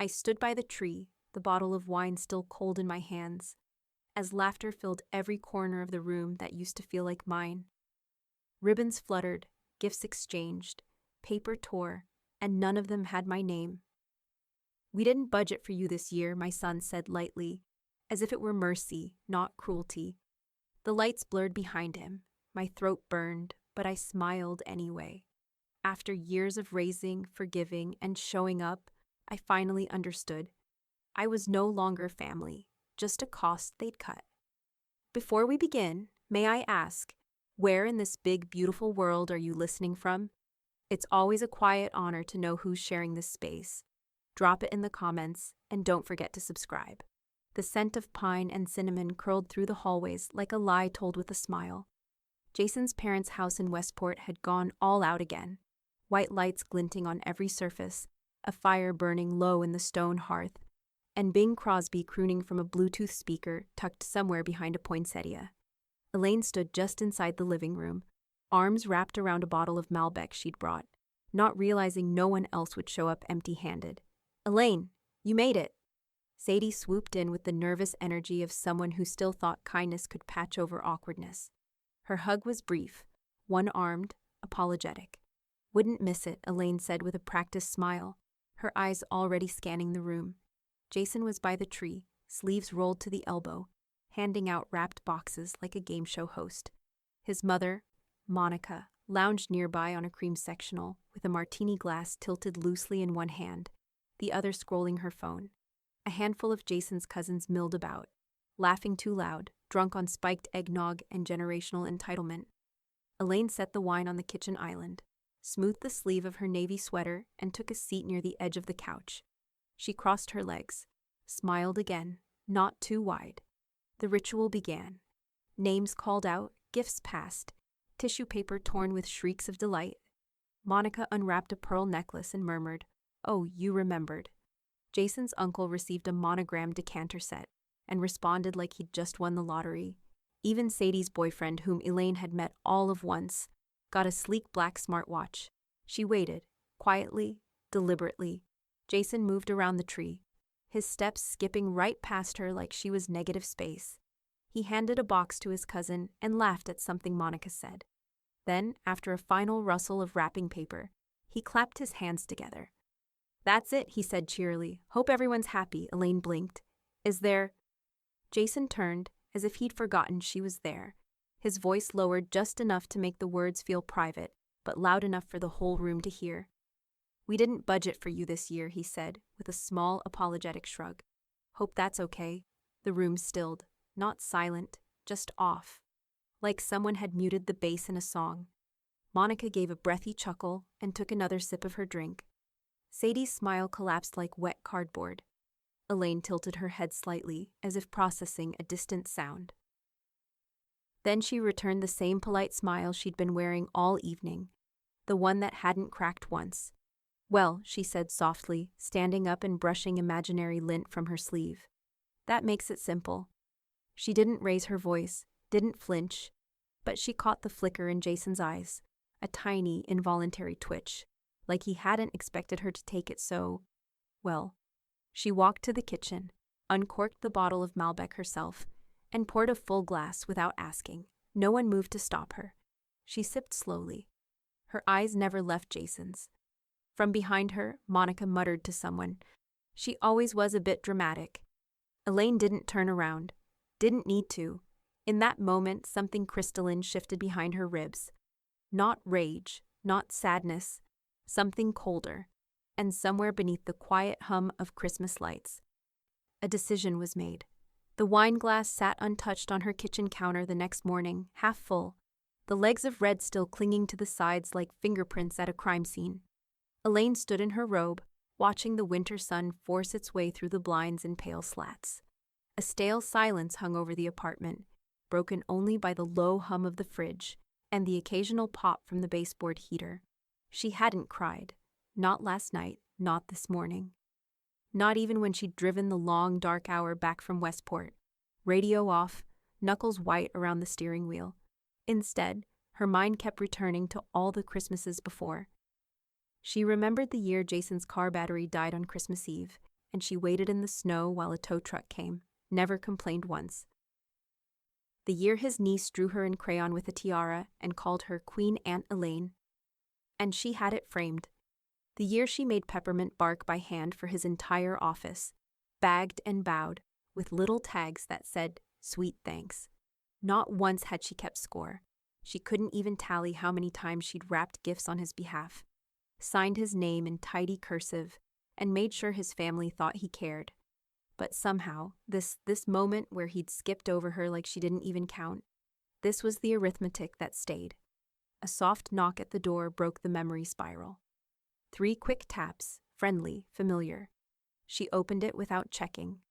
I stood by the tree, the bottle of wine still cold in my hands, as laughter filled every corner of the room that used to feel like mine. Ribbons fluttered, gifts exchanged, paper tore, and none of them had my name. "We didn't budget for you this year," my son said lightly, as if it were mercy, not cruelty. The lights blurred behind him. My throat burned, but I smiled anyway. After years of raising, forgiving, and showing up, I finally understood. I was no longer family, just a cost they'd cut. "Before we begin, may I ask, where in this big, beautiful world are you listening from? It's always a quiet honor to know who's sharing this space. Drop it in the comments, and don't forget to subscribe." The scent of pine and cinnamon curled through the hallways like a lie told with a smile. Jason's parents' house in Westport had gone all out again. White lights glinting on every surface, a fire burning low in the stone hearth, and Bing Crosby crooning from a Bluetooth speaker tucked somewhere behind a poinsettia. Elaine stood just inside the living room, arms wrapped around a bottle of Malbec she'd brought, not realizing no one else would show up empty-handed. "Elaine, you made it!" Sadie swooped in with the nervous energy of someone who still thought kindness could patch over awkwardness. Her hug was brief, one-armed, apologetic. "Wouldn't miss it," Elaine said with a practiced smile, her eyes already scanning the room. Jason was by the tree, sleeves rolled to the elbow, handing out wrapped boxes like a game show host. His mother, Monica, lounged nearby on a cream sectional with a martini glass tilted loosely in one hand, the other scrolling her phone. A handful of Jason's cousins milled about, laughing too loud, drunk on spiked eggnog and generational entitlement. Elaine set the wine on the kitchen island, smoothed the sleeve of her navy sweater, and took a seat near the edge of the couch. She crossed her legs, smiled again, not too wide. The ritual began. Names called out, gifts passed, tissue paper torn with shrieks of delight. Monica unwrapped a pearl necklace and murmured, "Oh, you remembered." Jason's uncle received a monogrammed decanter set and responded like he'd just won the lottery. Even Sadie's boyfriend, whom Elaine had met all of once, got a sleek black smartwatch. She waited, quietly, deliberately. Jason moved around the tree, his steps skipping right past her like she was negative space. He handed a box to his cousin and laughed at something Monica said. Then, after a final rustle of wrapping paper, he clapped his hands together. "That's it," he said cheerily. "Hope everyone's happy." Elaine blinked. "Is there—" Jason turned, as if he'd forgotten she was there. His voice lowered just enough to make the words feel private, but loud enough for the whole room to hear. "We didn't budget for you this year," he said, with a small, apologetic shrug. "Hope that's okay." The room stilled, not silent, just off, like someone had muted the bass in a song. Monica gave a breathy chuckle and took another sip of her drink. Sadie's smile collapsed like wet cardboard. Elaine tilted her head slightly, as if processing a distant sound. Then she returned the same polite smile she'd been wearing all evening, the one that hadn't cracked once. "Well," she said softly, standing up and brushing imaginary lint from her sleeve. "That makes it simple." She didn't raise her voice, didn't flinch, but she caught the flicker in Jason's eyes, a tiny, involuntary twitch, like he hadn't expected her to take it so well. She walked to the kitchen, uncorked the bottle of Malbec herself, and poured a full glass without asking. No one moved to stop her. She sipped slowly. Her eyes never left Jason's. From behind her, Monica muttered to someone. She always was a bit dramatic. Elaine didn't turn around. Didn't need to. In that moment, something crystalline shifted behind her ribs. Not rage, not sadness, something colder, and somewhere beneath the quiet hum of Christmas lights. A decision was made. The wine glass sat untouched on her kitchen counter the next morning, half full, the legs of red still clinging to the sides like fingerprints at a crime scene. Elaine stood in her robe, watching the winter sun force its way through the blinds in pale slats. A stale silence hung over the apartment, broken only by the low hum of the fridge and the occasional pop from the baseboard heater. She hadn't cried. Not last night, not this morning. Not even when she'd driven the long, dark hour back from Westport, radio off, knuckles white around the steering wheel. Instead, her mind kept returning to all the Christmases before. She remembered the year Jason's car battery died on Christmas Eve, and she waited in the snow while a tow truck came, never complained once. The year his niece drew her in crayon with a tiara and called her Queen Aunt Elaine. And she had it framed. The year she made peppermint bark by hand for his entire office, bagged and bowed, with little tags that said, "Sweet thanks." Not once had she kept score. She couldn't even tally how many times she'd wrapped gifts on his behalf, signed his name in tidy cursive, and made sure his family thought he cared. But somehow, this moment where he'd skipped over her like she didn't even count, this was the arithmetic that stayed. A soft knock at the door broke the memory spiral. 3 quick taps, friendly, familiar. She opened it without checking.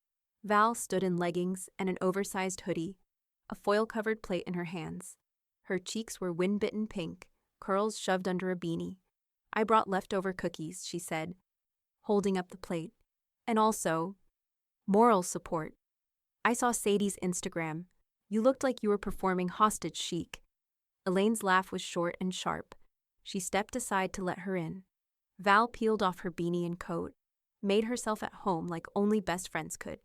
Val stood in leggings and an oversized hoodie, a foil-covered plate in her hands. Her cheeks were wind-bitten pink, curls shoved under a beanie. "I brought leftover cookies," she said, holding up the plate. "And also, moral support. I saw Sadie's Instagram. You looked like you were performing hostage chic." Elaine's laugh was short and sharp. She stepped aside to let her in. Val peeled off her beanie and coat, made herself at home like only best friends could.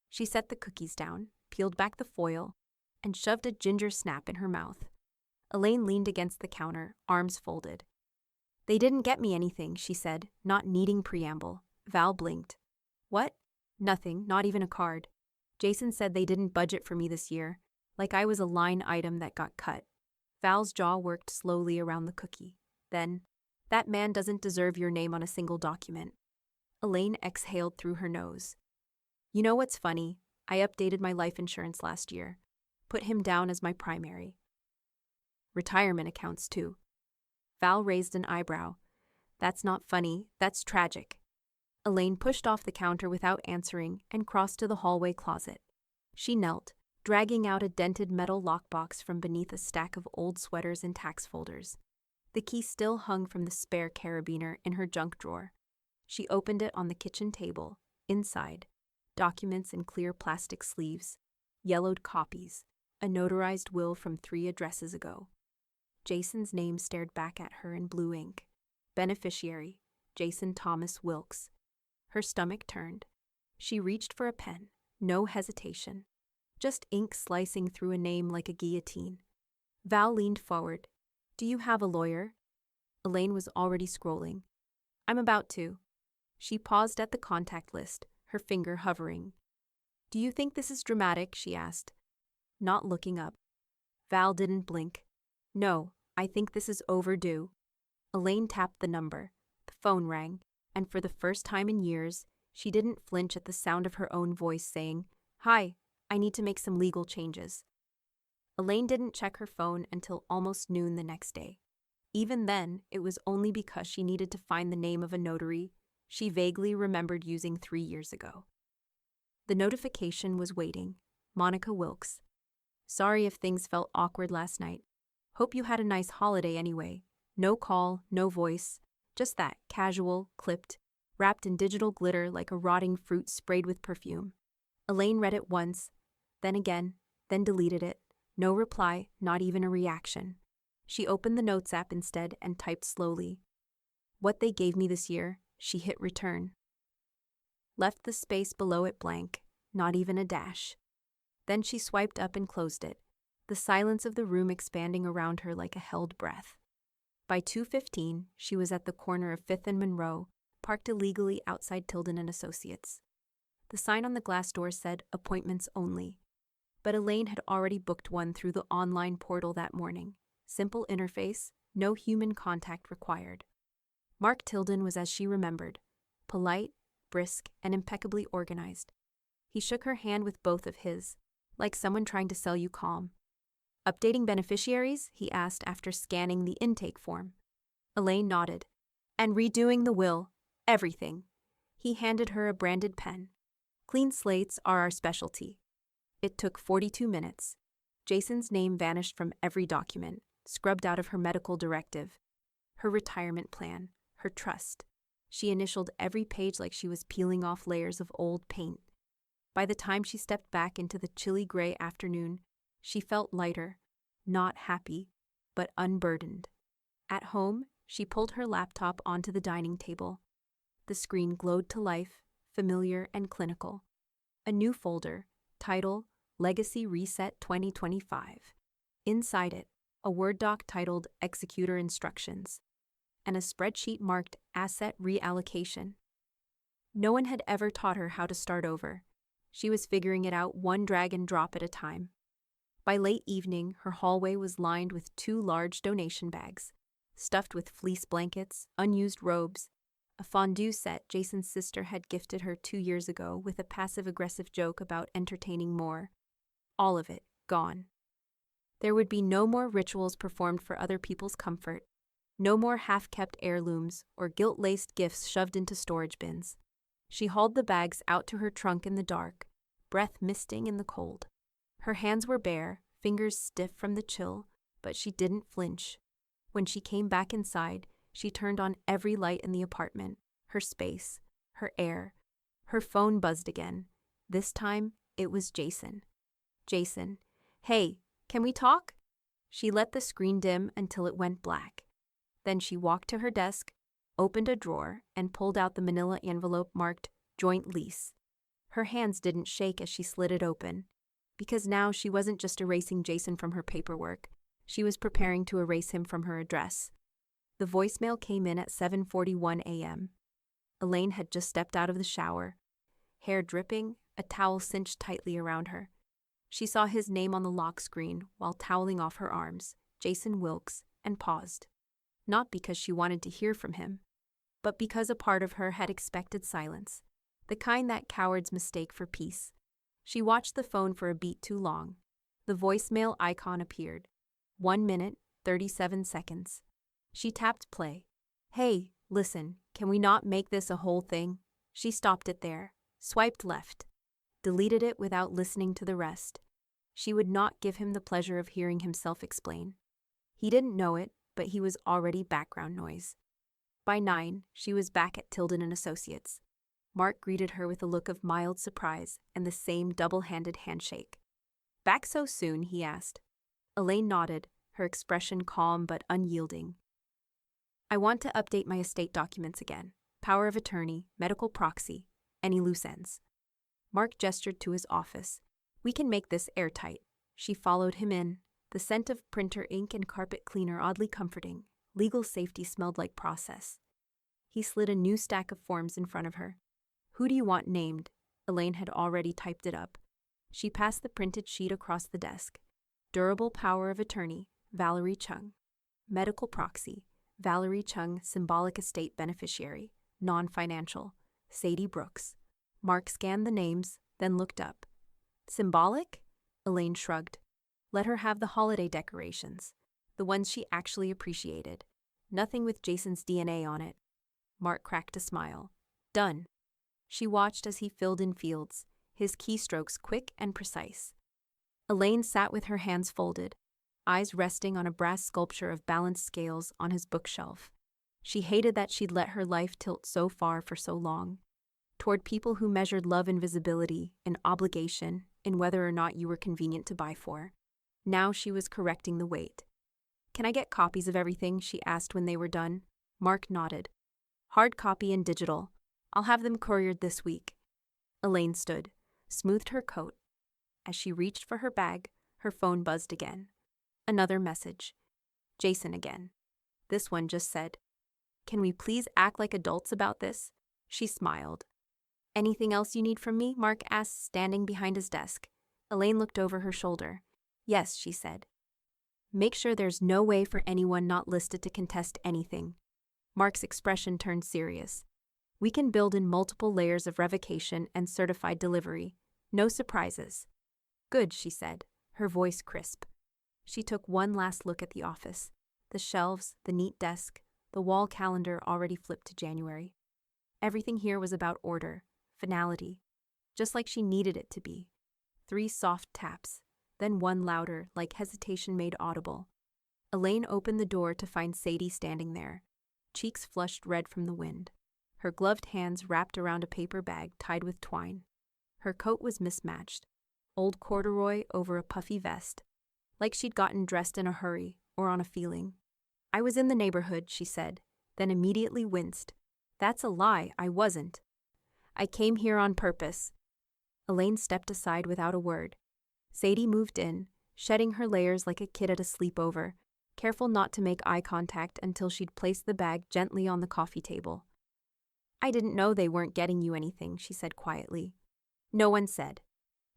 She set the cookies down, peeled back the foil, and shoved a ginger snap in her mouth. Elaine leaned against the counter, arms folded. "They didn't get me anything," she said, not needing preamble. Val blinked. "What?" "Nothing, not even a card. Jason said they didn't budget for me this year, like I was a line item that got cut." Val's jaw worked slowly around the cookie. Then, "That man doesn't deserve your name on a single document." Elaine exhaled through her nose. "You know what's funny? I updated my life insurance last year. Put him down as my primary. Retirement accounts, too." Val raised an eyebrow. "That's not funny, that's tragic." Elaine pushed off the counter without answering and crossed to the hallway closet. She knelt, dragging out a dented metal lockbox from beneath a stack of old sweaters and tax folders. The key still hung from the spare carabiner in her junk drawer. She opened it on the kitchen table. Inside, documents in clear plastic sleeves, yellowed copies, a notarized will from 3 addresses ago. Jason's name stared back at her in blue ink. Beneficiary, Jason Thomas Wilkes. Her stomach turned. She reached for a pen. No hesitation. Just ink slicing through a name like a guillotine. Val leaned forward. "Do you have a lawyer?" Elaine was already scrolling. "I'm about to." She paused at the contact list, her finger hovering. "Do you think this is dramatic?" she asked, not looking up. Val didn't blink. "No, I think this is overdue." Elaine tapped the number. The phone rang, and for the first time in years, she didn't flinch at the sound of her own voice saying, "Hi, I need to make some legal changes." Elaine didn't check her phone until almost noon the next day. Even then, it was only because she needed to find the name of a notary she vaguely remembered using 3 years ago. The notification was waiting. Monica Wilkes. "Sorry if things felt awkward last night. Hope you had a nice holiday anyway. No call, no voice. Just that, casual, clipped, wrapped in digital glitter like a rotting fruit sprayed with perfume." Elaine read it once, then again, then deleted it. No reply, not even a reaction. She opened the Notes app instead and typed slowly. "What they gave me this year." She hit return. Left the space below it blank, not even a dash. Then she swiped up and closed it, the silence of the room expanding around her like a held breath. By 2:15, she was at the corner of 5th and Monroe, parked illegally outside Tilden and Associates. The sign on the glass door said appointments only, but Elaine had already booked one through the online portal that morning. Simple interface, no human contact required. Mark Tilden was as she remembered, polite, brisk, and impeccably organized. He shook her hand with both of his, like someone trying to sell you calm. "Updating beneficiaries?" he asked after scanning the intake form. Elaine nodded. "And redoing the will. Everything." He handed her a branded pen. "Clean slates are our specialty." It took 42 minutes. Jason's name vanished from every document, scrubbed out of her medical directive, her retirement plan, her trust. She initialed every page like she was peeling off layers of old paint. By the time she stepped back into the chilly gray afternoon, she felt lighter, not happy, but unburdened. At home, she pulled her laptop onto the dining table. The screen glowed to life, familiar and clinical. A new folder, title Legacy Reset 2025. Inside it, a Word doc titled Executor Instructions, and a spreadsheet marked Asset Reallocation. No one had ever taught her how to start over. She was figuring it out one drag and drop at a time. By late evening, her hallway was lined with 2 large donation bags, stuffed with fleece blankets, unused robes, a fondue set Jason's sister had gifted her 2 years ago with a passive-aggressive joke about entertaining more. All of it gone. There would be no more rituals performed for other people's comfort, no more half-kept heirlooms or guilt-laced gifts shoved into storage bins. She hauled the bags out to her trunk in the dark, breath misting in the cold. Her hands were bare, fingers stiff from the chill, but she didn't flinch. When she came back inside, she turned on every light in the apartment, her space, her air. Her phone buzzed again. This time, it was Jason. Jason, hey, can we talk? She let the screen dim until it went black. Then she walked to her desk, opened a drawer, and pulled out the manila envelope marked Joint Lease. Her hands didn't shake as she slid it open, because now she wasn't just erasing Jason from her paperwork, she was preparing to erase him from her address. The voicemail came in at 7:41 a.m. Elaine had just stepped out of the shower, hair dripping, a towel cinched tightly around her. She saw his name on the lock screen while toweling off her arms, Jason Wilkes, and paused. Not because she wanted to hear from him, but because a part of her had expected silence, the kind that cowards mistake for peace. She watched the phone for a beat too long. The voicemail icon appeared. 1 minute, 37 seconds. She tapped play. Hey, listen, can we not make this a whole thing? She stopped it there, swiped left, deleted it without listening to the rest. She would not give him the pleasure of hearing himself explain. He didn't know it, but he was already background noise. By 9, she was back at Tilden and Associates. Mark greeted her with a look of mild surprise and the same double-handed handshake. Back so soon, he asked. Elaine nodded, her expression calm but unyielding. I want to update my estate documents again. Power of attorney, medical proxy, any loose ends. Mark gestured to his office. We can make this airtight. She followed him in, the scent of printer ink and carpet cleaner oddly comforting. Legal safety smelled like process. He slid a new stack of forms in front of her. Who do you want named? Elaine had already typed it up. She passed the printed sheet across the desk. Durable power of attorney, Valerie Chung. Medical proxy, Valerie Chung, symbolic estate beneficiary, non-financial, Sadie Brooks. Mark scanned the names, then looked up. Symbolic? Elaine shrugged. Let her have the holiday decorations, the ones she actually appreciated. Nothing with Jason's DNA on it. Mark cracked a smile. Done. She watched as he filled in fields, his keystrokes quick and precise. Elaine sat with her hands folded, eyes resting on a brass sculpture of balanced scales on his bookshelf. She hated that she'd let her life tilt so far for so long, toward people who measured love in visibility, in obligation, in whether or not you were convenient to buy for. Now she was correcting the weight. Can I get copies of everything? She asked when they were done. Mark nodded. Hard copy and digital. I'll have them couriered this week. Elaine stood, smoothed her coat. As she reached for her bag, her phone buzzed again. Another message. Jason again. This one just said, Can we please act like adults about this? She smiled. Anything else you need from me? Mark asked, standing behind his desk. Elaine looked over her shoulder. Yes, she said. Make sure there's no way for anyone not listed to contest anything. Mark's expression turned serious. We can build in multiple layers of revocation and certified delivery. No surprises. Good, she said, her voice crisp. She took one last look at the office. The shelves, the neat desk, the wall calendar already flipped to January. Everything here was about order, finality, just like she needed it to be. 3 soft taps, then one louder, like hesitation made audible. Elaine opened the door to find Sadie standing there, cheeks flushed red from the wind, her gloved hands wrapped around a paper bag tied with twine. Her coat was mismatched, old corduroy over a puffy vest, like she'd gotten dressed in a hurry or on a feeling. I was in the neighborhood, she said, then immediately winced. That's a lie, I wasn't. I came here on purpose. Elaine stepped aside without a word. Sadie moved in, shedding her layers like a kid at a sleepover, careful not to make eye contact until she'd placed the bag gently on the coffee table. I didn't know they weren't getting you anything, she said quietly. No one said.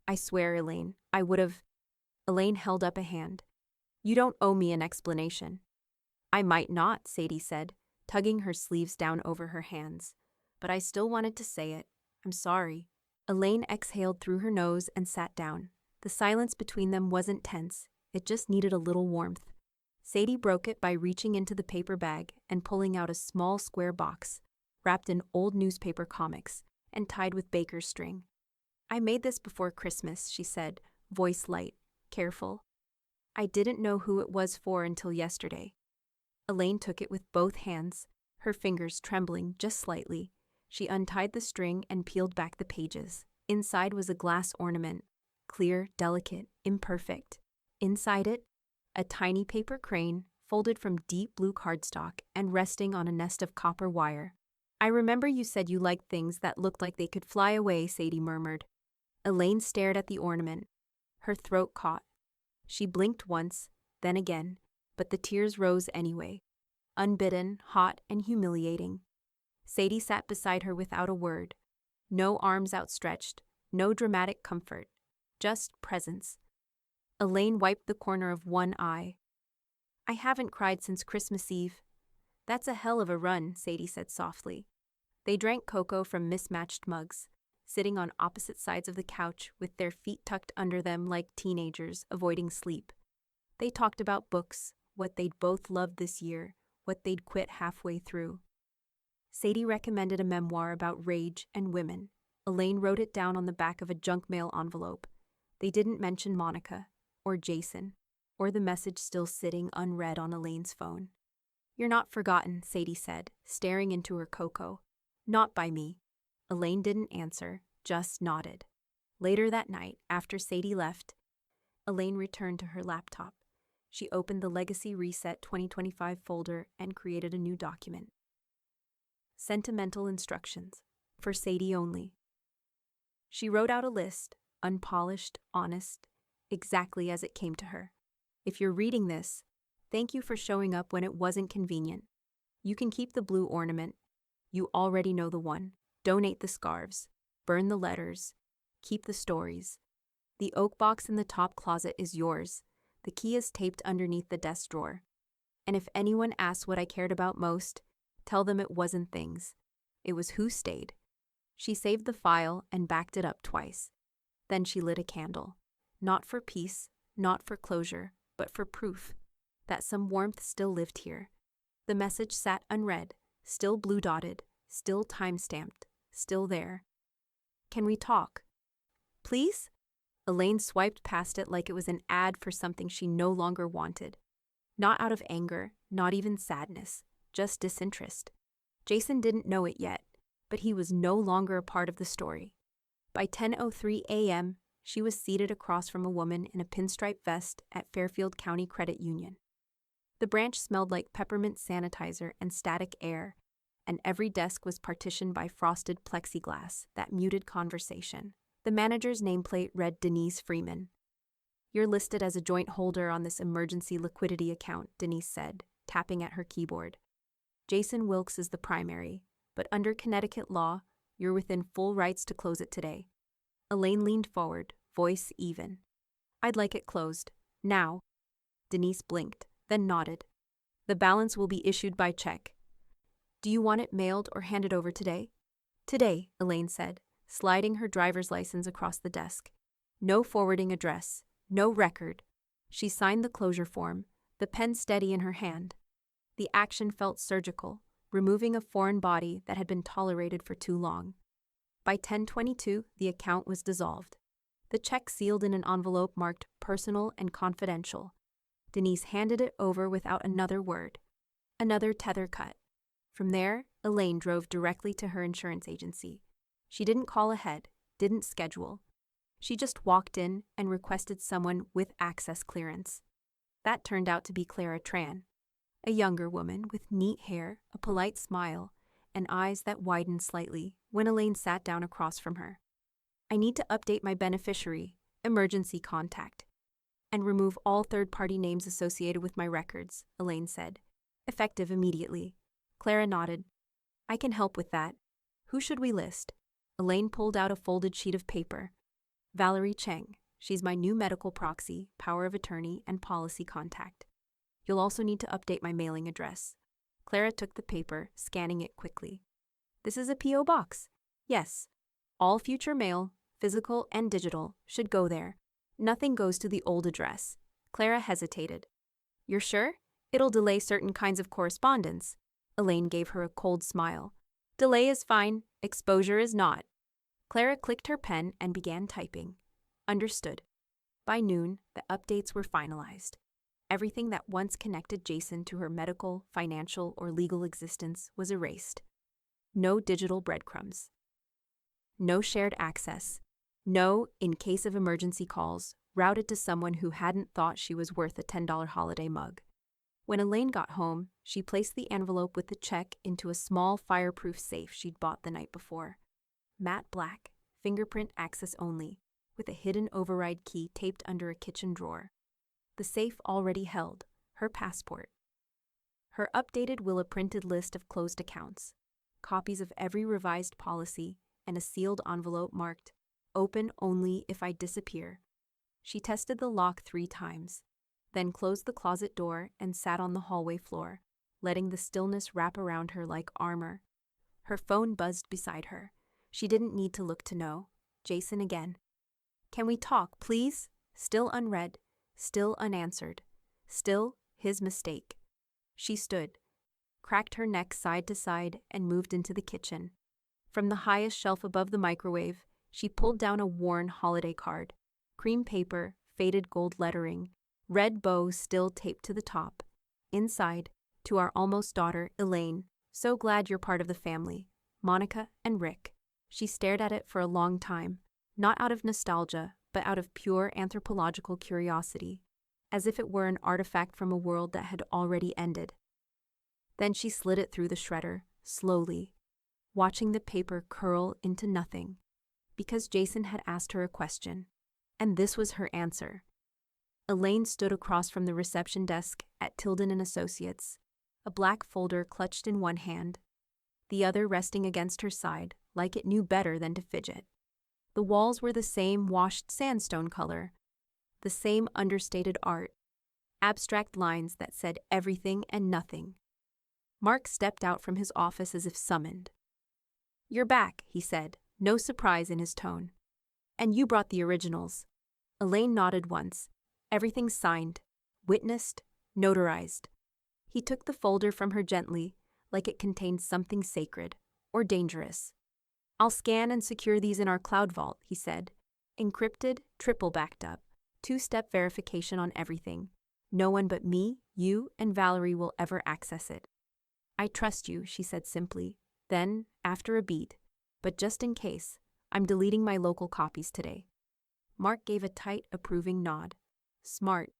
I swear, Elaine, I would have. Elaine held up a hand. You don't owe me an explanation. I might not, Sadie said, tugging her sleeves down over her hands. But I still wanted to say it. I'm sorry. Elaine exhaled through her nose and sat down. The silence between them wasn't tense. It just needed a little warmth. Sadie broke it by reaching into the paper bag and pulling out a small square box, wrapped in old newspaper comics and tied with baker's string. I made this before Christmas, she said, voice light, careful. I didn't know who it was for until yesterday. Elaine took it with both hands, her fingers trembling just slightly. She untied the string and peeled back the pages. Inside was a glass ornament, clear, delicate, imperfect. Inside it, a tiny paper crane, folded from deep blue cardstock and resting on a nest of copper wire. I remember you said you liked things that looked like they could fly away, Sadie murmured. Elaine stared at the ornament. Her throat caught. She blinked once, then again, but the tears rose anyway. Unbidden, hot, and humiliating. Sadie sat beside her without a word. No arms outstretched, no dramatic comfort, just presence. Elaine wiped the corner of one eye. I haven't cried since Christmas Eve. That's a hell of a run, Sadie said softly. They drank cocoa from mismatched mugs, sitting on opposite sides of the couch with their feet tucked under them like teenagers avoiding sleep. They talked about books, what they'd both loved this year, what they'd quit halfway through. Sadie recommended a memoir about rage and women. Elaine wrote it down on the back of a junk mail envelope. They didn't mention Monica, or Jason, or the message still sitting unread on Elaine's phone. You're not forgotten, Sadie said, staring into her cocoa. Not by me. Elaine didn't answer, just nodded. Later that night, after Sadie left, Elaine returned to her laptop. She opened the Legacy Reset 2025 folder and created a new document. Sentimental instructions. For Sadie only. She wrote out a list, unpolished, honest, exactly as it came to her. If you're reading this, thank you for showing up when it wasn't convenient. You can keep the blue ornament. You already know the one. Donate the scarves. Burn the letters. Keep the stories. The oak box in the top closet is yours. The key is taped underneath the desk drawer. And if anyone asks what I cared about most, tell them it wasn't things. It was who stayed. She saved the file and backed it up twice. Then she lit a candle. Not for peace, not for closure, but for proof that some warmth still lived here. The message sat unread, still blue-dotted, still time-stamped, still there. Can we talk? Please? Elaine swiped past it like it was an ad for something she no longer wanted. Not out of anger, not even sadness, just disinterest. Jason didn't know it yet, but he was no longer a part of the story. By 10:03 a.m., she was seated across from a woman in a pinstripe vest at Fairfield County Credit Union. The branch smelled like peppermint sanitizer and static air, and every desk was partitioned by frosted plexiglass that muted conversation. The manager's nameplate read Denise Freeman. You're listed as a joint holder on this emergency liquidity account, Denise said, tapping at her keyboard. Jason Wilkes is the primary, but under Connecticut law, you're within full rights to close it today. Elaine leaned forward, voice even. I'd like it closed. Now. Denise blinked, then nodded. The balance will be issued by check. Do you want it mailed or handed over today? Today, Elaine said, sliding her driver's license across the desk. No forwarding address, no record. She signed the closure form, the pen steady in her hand. The action felt surgical, removing a foreign body that had been tolerated for too long. By 10:22, the account was dissolved. The check sealed in an envelope marked personal and confidential. Denise handed it over without another word. Another tether cut. From there, Elaine drove directly to her insurance agency. She didn't call ahead, didn't schedule. She just walked in and requested someone with access clearance. That turned out to be Clara Tran, a younger woman with neat hair, a polite smile, and eyes that widened slightly when Elaine sat down across from her. I need to update my beneficiary, emergency contact, and remove all third-party names associated with my records, Elaine said, effective immediately. Clara nodded. I can help with that. Who should we list? Elaine pulled out a folded sheet of paper. Valerie Cheng. She's my new medical proxy, power of attorney, and policy contact. You'll also need to update my mailing address. Clara took the paper, scanning it quickly. This is a P.O. box. Yes. All future mail, physical and digital, should go there. Nothing goes to the old address. Clara hesitated. You're sure? It'll delay certain kinds of correspondence. Elaine gave her a cold smile. Delay is fine, exposure is not. Clara clicked her pen and began typing. Understood. By noon, the updates were finalized. Everything that once connected Jason to her medical, financial, or legal existence was erased. No digital breadcrumbs. No shared access. No, in case of emergency calls, routed to someone who hadn't thought she was worth a $10 holiday mug. When Elaine got home, she placed the envelope with the check into a small fireproof safe she'd bought the night before. Matte black, fingerprint access only, with a hidden override key taped under a kitchen drawer. The safe already held her passport, her updated will-a-printed list of closed accounts, copies of every revised policy, and a sealed envelope marked, "Open only if I disappear." She tested the lock 3 times, then closed the closet door and sat on the hallway floor, letting the stillness wrap around her like armor. Her phone buzzed beside her. She didn't need to look to know. Jason again. Can we talk, please? Still unread. Still unanswered. Still his mistake. She stood, cracked her neck side to side, and moved into the kitchen. From the highest shelf above the microwave, she pulled down a worn holiday card. Cream paper, faded gold lettering, red bow still taped to the top. Inside, to our almost daughter, Elaine, so glad you're part of the family. Monica and Rick. She stared at it for a long time, not out of nostalgia, but out of pure anthropological curiosity, as if it were an artifact from a world that had already ended. Then she slid it through the shredder, slowly, watching the paper curl into nothing, because Jason had asked her a question, and this was her answer. Elaine stood across from the reception desk at Tilden & Associates, a black folder clutched in one hand, the other resting against her side, like it knew better than to fidget. The walls were the same washed sandstone color, the same understated art, abstract lines that said everything and nothing. Mark stepped out from his office as if summoned. You're back, he said, no surprise in his tone. And you brought the originals. Elaine nodded once. Everything signed, witnessed, notarized. He took the folder from her gently, like it contained something sacred or dangerous. I'll scan and secure these in our cloud vault, he said. Encrypted, triple backed up, 2-step verification on everything. No one but me, you, and Valerie will ever access it. I trust you, she said simply. Then, after a beat, but just in case, I'm deleting my local copies today. Mark gave a tight, approving nod. Smart.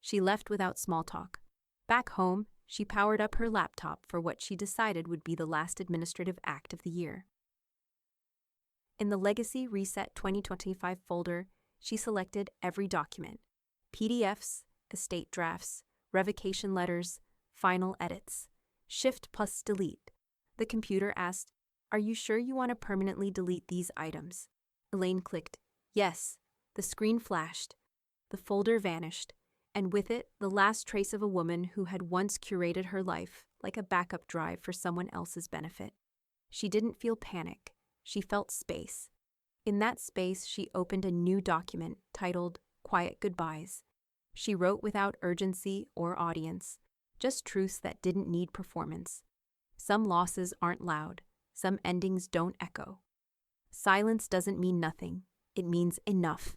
She left without small talk. Back home, she powered up her laptop for what she decided would be the last administrative act of the year. In the Legacy Reset 2025 folder, she selected every document: PDFs, estate drafts, revocation letters, final edits. Shift plus delete. The computer asked, Are you sure you want to permanently delete these items? Elaine clicked, Yes. The screen flashed. The folder vanished, and with it, the last trace of a woman who had once curated her life like a backup drive for someone else's benefit. She didn't feel panic. She felt space. In that space, she opened a new document titled Quiet Goodbyes. She wrote without urgency or audience, just truths that didn't need performance. Some losses aren't loud. Some endings don't echo. Silence doesn't mean nothing. It means enough.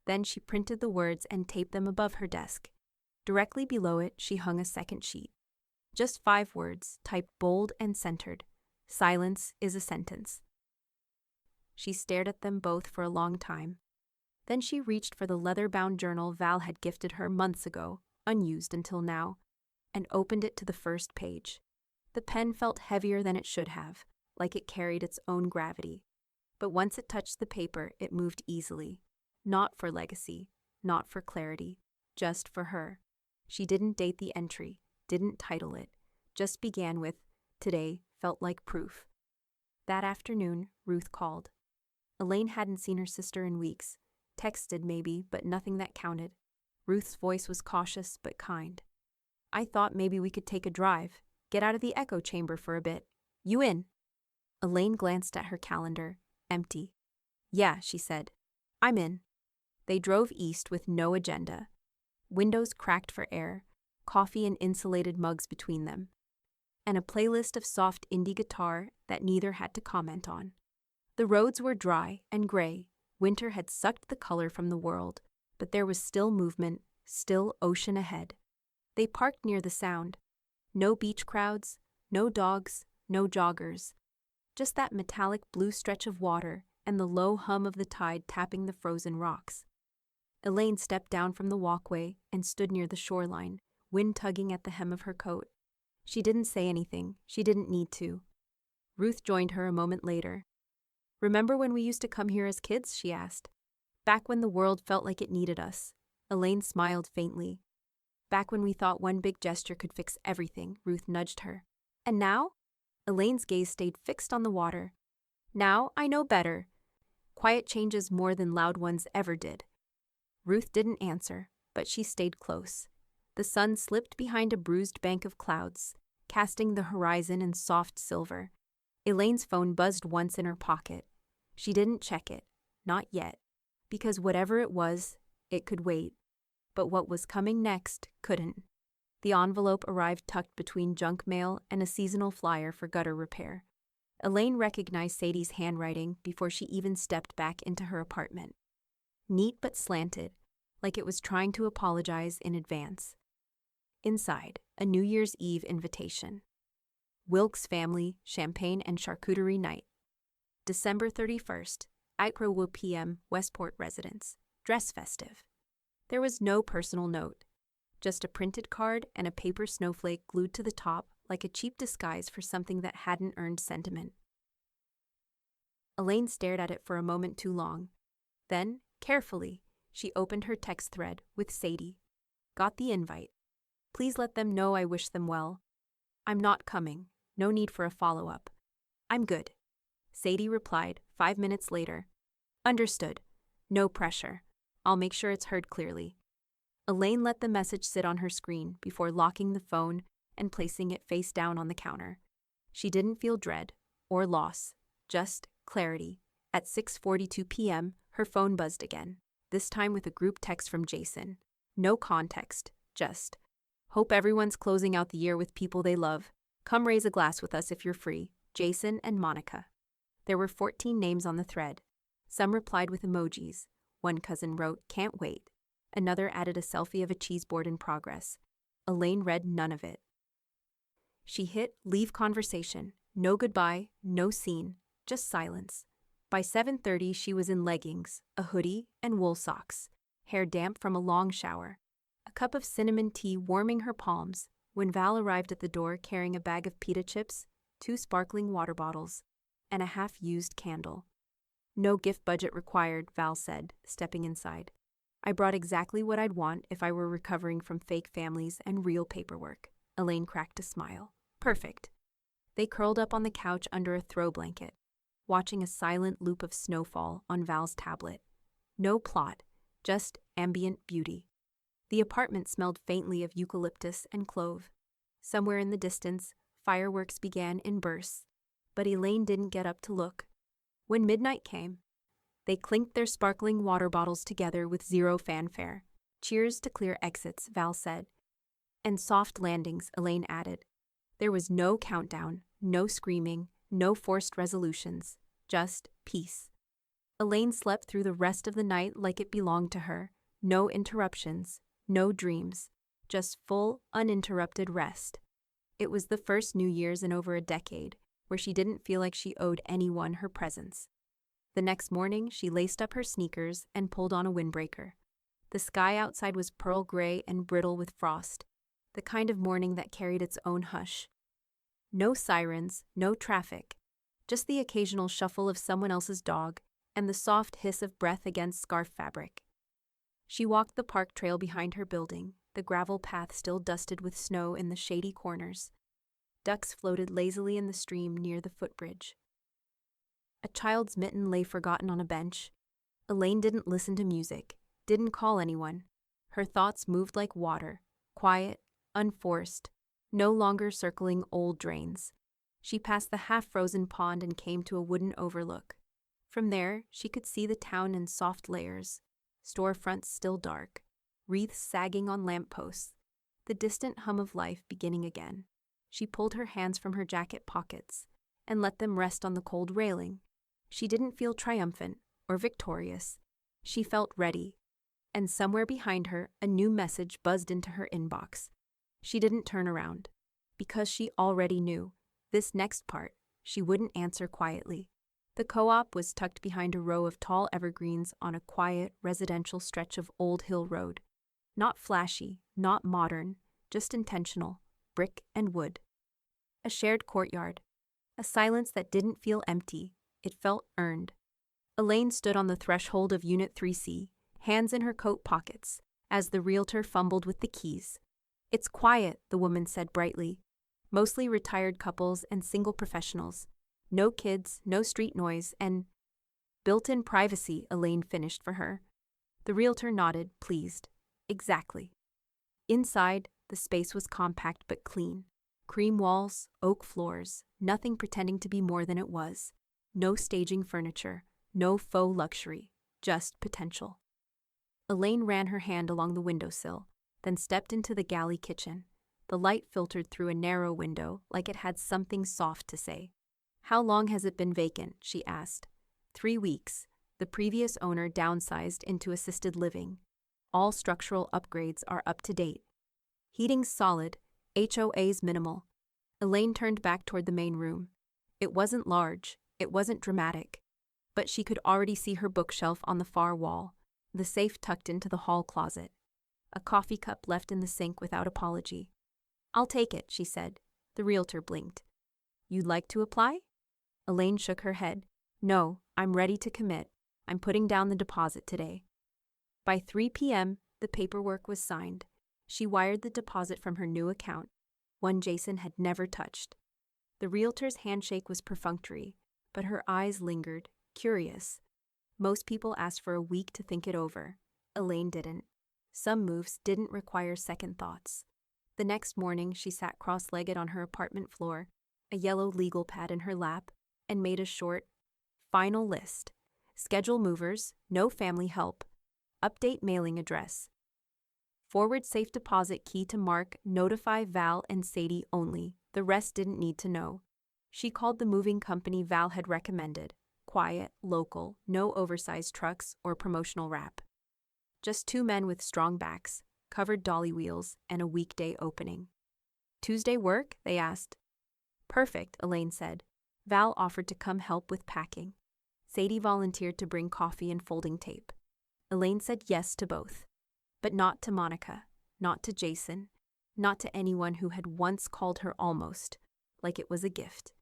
Then she printed the words and taped them above her desk. Directly below it, she hung a second sheet. Just 5 words, typed bold and centered. Silence is a sentence. She stared at them both for a long time. Then she reached for the leather-bound journal Val had gifted her months ago, unused until now, and opened it to the first page. The pen felt heavier than it should have. like it carried its own gravity. But once it touched the paper, it moved easily. Not for legacy, not for clarity, just for her. She didn't date the entry, didn't title it, just began with, "Today felt like proof." That afternoon, Ruth called. Elaine hadn't seen her sister in weeks. Texted maybe, but nothing that counted. Ruth's voice was cautious but kind. "I thought maybe we could take a drive, get out of the echo chamber for a bit. You in?" Elaine glanced at her calendar, empty. "Yeah," she said. "I'm in." They drove east with no agenda. Windows cracked for air, coffee in insulated mugs between them, and a playlist of soft indie guitar that neither had to comment on. The roads were dry and gray. Winter had sucked the color from the world, but there was still movement, still ocean ahead. They parked near the Sound. No beach crowds, no dogs, no joggers. Just that metallic blue stretch of water and the low hum of the tide tapping the frozen rocks. Elaine stepped down from the walkway and stood near the shoreline, wind tugging at the hem of her coat. She didn't say anything. She didn't need to. Ruth joined her a moment later. "Remember when we used to come here as kids?" she asked. "Back when the world felt like it needed us." Elaine smiled faintly. "Back when we thought one big gesture could fix everything," Ruth nudged her. "And now?" Elaine's gaze stayed fixed on the water. "Now I know better. Quiet changes more than loud ones ever did." Ruth didn't answer, but she stayed close. The sun slipped behind a bruised bank of clouds, casting the horizon in soft silver. Elaine's phone buzzed once in her pocket. She didn't check it, not yet, because whatever it was, it could wait. But what was coming next couldn't. The envelope arrived tucked between junk mail and a seasonal flyer for gutter repair. Elaine recognized Sadie's handwriting before she even stepped back into her apartment. Neat but slanted, like it was trying to apologize in advance. Inside, a New Year's Eve invitation. Wilkes family, champagne and charcuterie night. December 31st, 8 p.m., Westport residence. Dress festive. There was no personal note, just a printed card and a paper snowflake glued to the top like a cheap disguise for something that hadn't earned sentiment. Elaine stared at it for a moment too long. Then, carefully, she opened her text thread with Sadie. "Got the invite. Please let them know I wish them well. I'm not coming. No need for a follow-up. I'm good." Sadie replied 5 minutes later. "Understood. No pressure. I'll make sure it's heard clearly." Elaine let the message sit on her screen before locking the phone and placing it face down on the counter. She didn't feel dread or loss, just clarity. At 6:42 p.m., her phone buzzed again, this time with a group text from Jason. No context, just, "Hope everyone's closing out the year with people they love. Come raise a glass with us if you're free. Jason and Monica." There were 14 names on the thread. Some replied with emojis. One cousin wrote, "Can't wait." Another added a selfie of a cheese board in progress. Elaine read none of it. She hit leave conversation. No goodbye, no scene, just silence. By 7:30, she was in leggings, a hoodie, and wool socks, hair damp from a long shower, a cup of cinnamon tea warming her palms, when Val arrived at the door carrying a bag of pita chips, 2 sparkling water bottles, and a half-used candle. "No gift budget required," Val said, stepping inside. "I brought exactly what I'd want if I were recovering from fake families and real paperwork." Elaine cracked a smile. "Perfect." They curled up on the couch under a throw blanket, watching a silent loop of snowfall on Val's tablet. No plot, just ambient beauty. The apartment smelled faintly of eucalyptus and clove. Somewhere in the distance, fireworks began in bursts, but Elaine didn't get up to look. When midnight came, they clinked their sparkling water bottles together with zero fanfare. "Cheers to clear exits," Val said. "And soft landings," Elaine added. There was no countdown, no screaming, no forced resolutions, just peace. Elaine slept through the rest of the night like it belonged to her. No interruptions, no dreams, just full, uninterrupted rest. It was the first New Year's in over a decade where she didn't feel like she owed anyone her presence. The next morning, she laced up her sneakers and pulled on a windbreaker. The sky outside was pearl gray and brittle with frost, the kind of morning that carried its own hush. No sirens, no traffic, just the occasional shuffle of someone else's dog and the soft hiss of breath against scarf fabric. She walked the park trail behind her building, the gravel path still dusted with snow in the shady corners. Ducks floated lazily in the stream near the footbridge. A child's mitten lay forgotten on a bench. Elaine didn't listen to music, didn't call anyone. Her thoughts moved like water, quiet, unforced, no longer circling old drains. She passed the half-frozen pond and came to a wooden overlook. From there, she could see the town in soft layers, storefronts still dark, wreaths sagging on lampposts, the distant hum of life beginning again. She pulled her hands from her jacket pockets and let them rest on the cold railing. She didn't feel triumphant or victorious. She felt ready. And somewhere behind her, a new message buzzed into her inbox. She didn't turn around, because she already knew. This next part, she wouldn't answer quietly. The co-op was tucked behind a row of tall evergreens on a quiet, residential stretch of Old Hill Road. Not flashy, not modern, just intentional, brick and wood. A shared courtyard. A silence that didn't feel empty, it felt earned. Elaine stood on the threshold of Unit 3C, hands in her coat pockets, as the realtor fumbled with the keys. "It's quiet," the woman said brightly. "Mostly retired couples and single professionals. No kids, no street noise, and built-in privacy," Elaine finished for her. The realtor nodded, pleased. Exactly. Inside, the space was compact but clean. Cream walls, oak floors, nothing pretending to be more than it was. No staging furniture, no faux luxury, just potential. Elaine ran her hand along the windowsill, then stepped into the galley kitchen. The light filtered through a narrow window like it had something soft to say. "How long has it been vacant?" she asked. 3 weeks. The previous owner downsized into assisted living. All structural upgrades are up to date. Heating's solid, HOA's minimal. Elaine turned back toward the main room. It wasn't large, it wasn't dramatic, but she could already see her bookshelf on the far wall, the safe tucked into the hall closet. A coffee cup left in the sink without apology. "I'll take it," she said. The realtor blinked. "You'd like to apply?" Elaine shook her head. "No, I'm ready to commit. I'm putting down the deposit today." By 3 p.m., the paperwork was signed. She wired the deposit from her new account, one Jason had never touched. The realtor's handshake was perfunctory, but her eyes lingered, curious. Most people asked for a week to think it over. Elaine didn't. Some moves didn't require second thoughts. The next morning, she sat cross-legged on her apartment floor, a yellow legal pad in her lap, and made a short, final list. Schedule movers, no family help. Update mailing address. Forward safe deposit key to Mark, notify Val and Sadie only. The rest didn't need to know. She called the moving company Val had recommended. Quiet, local, no oversized trucks or promotional wrap. Just 2 men with strong backs, covered dolly wheels, and a weekday opening. "Tuesday work?" they asked. "Perfect," Elaine said. Val offered to come help with packing. Sadie volunteered to bring coffee and folding tape. Elaine said yes to both. But not to Monica, not to Jason, not to anyone who had once called her almost, like it was a gift.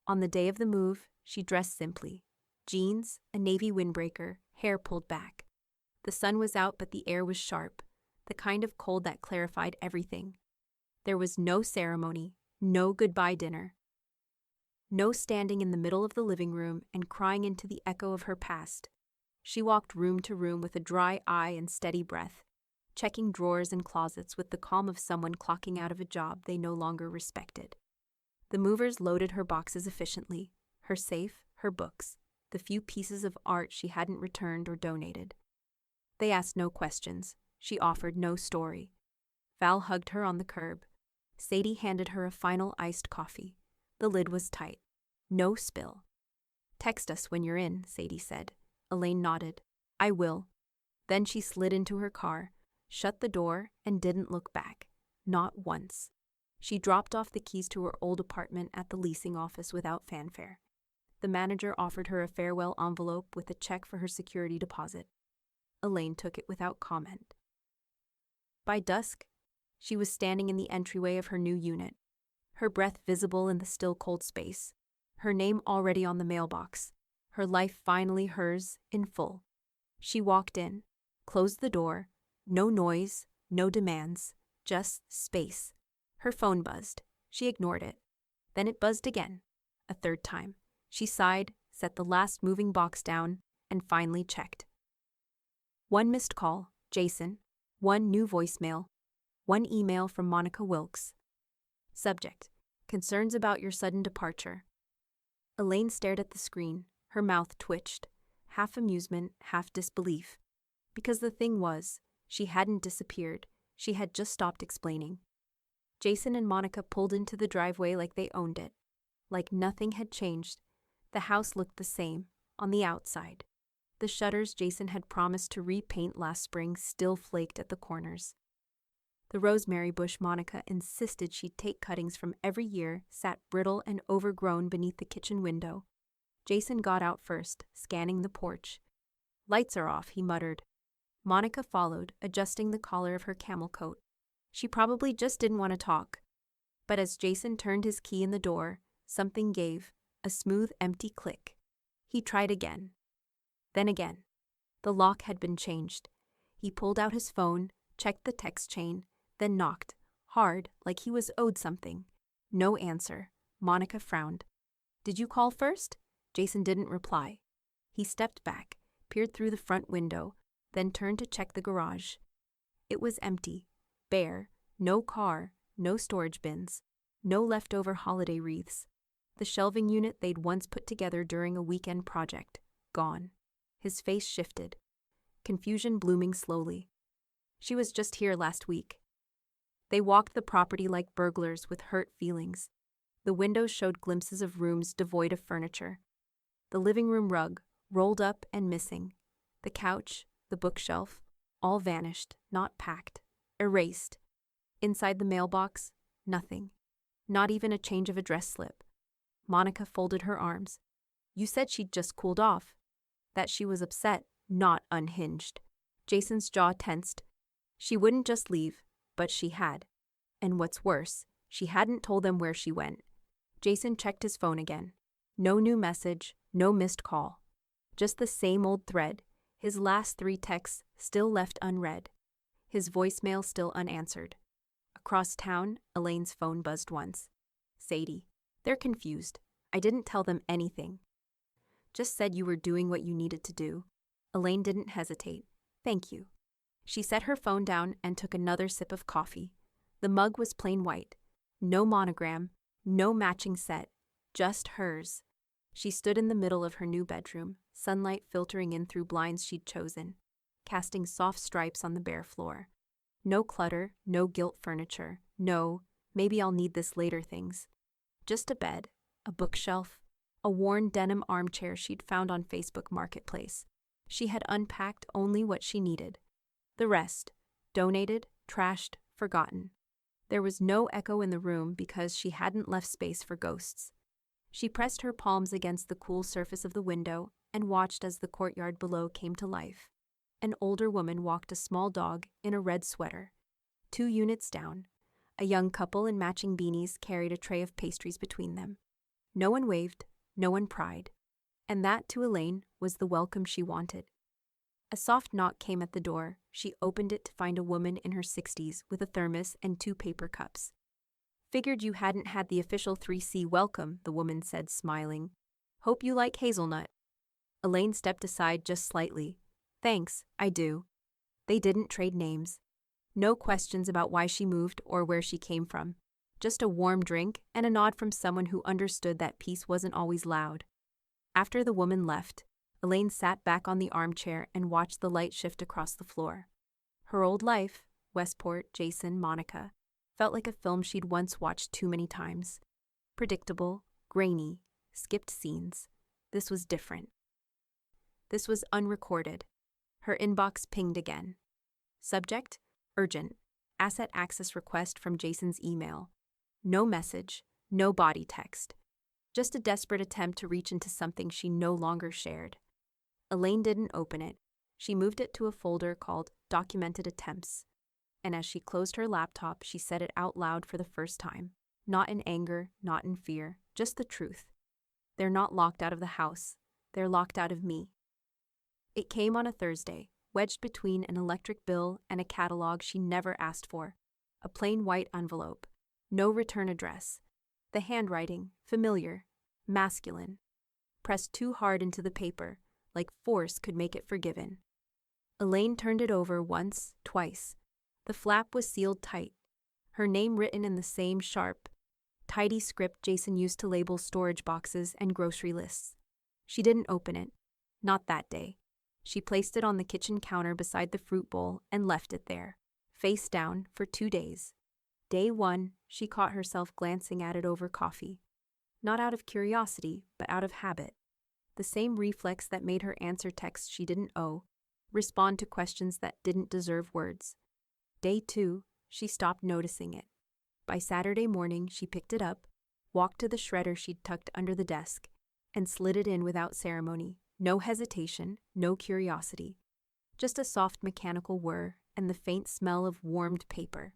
On the day of the move, she dressed simply. Jeans, a navy windbreaker, hair pulled back. The sun was out, but the air was sharp, the kind of cold that clarified everything. There was no ceremony, no goodbye dinner. No standing in the middle of the living room and crying into the echo of her past. She walked room to room with a dry eye and steady breath, checking drawers and closets with the calm of someone clocking out of a job they no longer respected. The movers loaded her boxes efficiently, her safe, her books, the few pieces of art she hadn't returned or donated. They asked no questions. She offered no story. Val hugged her on the curb. Sadie handed her a final iced coffee. The lid was tight. No spill. "Text us when you're in," Sadie said. Elaine nodded. "I will." Then she slid into her car, shut the door, and didn't look back. Not once. She dropped off the keys to her old apartment at the leasing office without fanfare. The manager offered her a farewell envelope with a check for her security deposit. Elaine took it without comment. By dusk, she was standing in the entryway of her new unit, her breath visible in the still cold space, her name already on the mailbox, her life finally hers in full. She walked in, closed the door, no noise, no demands, just space. Her phone buzzed. She ignored it. Then it buzzed again, a third time. She sighed, set the last moving box down, and finally checked. One missed call, Jason. One new voicemail. One email from Monica Wilkes. Subject: concerns about your sudden departure. Elaine stared at the screen. Her mouth twitched, half amusement, half disbelief. Because the thing was, she hadn't disappeared. She had just stopped explaining. Jason and Monica pulled into the driveway like they owned it. Like nothing had changed. The house looked the same, on the outside. The shutters Jason had promised to repaint last spring still flaked at the corners. The rosemary bush Monica insisted she'd take cuttings from every year sat brittle and overgrown beneath the kitchen window. Jason got out first, scanning the porch. "Lights are off," he muttered. Monica followed, adjusting the collar of her camel coat. She probably just didn't want to talk. But as Jason turned his key in the door, something gave, a smooth, empty click. He tried again. Then again. The lock had been changed. He pulled out his phone, checked the text chain, then knocked, hard, like he was owed something. No answer. Monica frowned. "Did you call first?" Jason didn't reply. He stepped back, peered through the front window, then turned to check the garage. It was empty, bare, no car, no storage bins, no leftover holiday wreaths. The shelving unit they'd once put together during a weekend project, gone. His face shifted, confusion blooming slowly. She was just here last week. They walked the property like burglars with hurt feelings. The windows showed glimpses of rooms devoid of furniture. The living room rug, rolled up and missing. The couch, the bookshelf, all vanished, not packed, erased. Inside the mailbox, nothing. Not even a change of address slip. Monica folded her arms. "You said she'd just cooled off." That she was upset, not unhinged. Jason's jaw tensed. She wouldn't just leave, but she had. And what's worse, she hadn't told them where she went. Jason checked his phone again. No new message, no missed call. Just the same old thread, his last 3 texts still left unread. His voicemail still unanswered. Across town, Elaine's phone buzzed once. "Sadie, they're confused. I didn't tell them anything. Just said you were doing what you needed to do." Elaine didn't hesitate. "Thank you." She set her phone down and took another sip of coffee. The mug was plain white. No monogram, no matching set, just hers. She stood in the middle of her new bedroom, sunlight filtering in through blinds she'd chosen, casting soft stripes on the bare floor. No clutter, no gilt furniture, no, "maybe I'll need this later" things. Just a bed, a bookshelf, a worn denim armchair she'd found on Facebook Marketplace. She had unpacked only what she needed. The rest, donated, trashed, forgotten. There was no echo in the room because she hadn't left space for ghosts. She pressed her palms against the cool surface of the window and watched as the courtyard below came to life. An older woman walked a small dog in a red sweater. 2 units down, a young couple in matching beanies carried a tray of pastries between them. No one waved, no one pried. And that, to Elaine, was the welcome she wanted. A soft knock came at the door. She opened it to find a woman in her 60s with a thermos and 2 paper cups. "Figured you hadn't had the official 3C welcome," the woman said, smiling. "Hope you like hazelnut." Elaine stepped aside just slightly. "Thanks, I do." They didn't trade names. No questions about why she moved or where she came from. Just a warm drink and a nod from someone who understood that peace wasn't always loud. After the woman left, Elaine sat back on the armchair and watched the light shift across the floor. Her old life, Westport, Jason, Monica, felt like a film she'd once watched too many times. Predictable, grainy, skipped scenes. This was different. This was unrecorded. Her inbox pinged again. Subject: urgent. Asset access request from Jason's email. No message, no body text. Just a desperate attempt to reach into something she no longer shared. Elaine didn't open it. She moved it to a folder called Documented Attempts. And as she closed her laptop, she said it out loud for the first time. Not in anger, not in fear, just the truth. They're not locked out of the house. They're locked out of me. It came on a Thursday, wedged between an electric bill and a catalog she never asked for. A plain white envelope. No return address. The handwriting, familiar, masculine. Pressed too hard into the paper, like force could make it forgiven. Elaine turned it over once, twice. The flap was sealed tight. Her name written in the same sharp, tidy script Jason used to label storage boxes and grocery lists. She didn't open it. Not that day. She placed it on the kitchen counter beside the fruit bowl and left it there, face down, for 2 days. Day 1, she caught herself glancing at it over coffee. Not out of curiosity, but out of habit. The same reflex that made her answer texts she didn't owe, respond to questions that didn't deserve words. Day 2, she stopped noticing it. By Saturday morning, she picked it up, walked to the shredder she'd tucked under the desk, and slid it in without ceremony. No hesitation, no curiosity. Just a soft mechanical whir and the faint smell of warmed paper.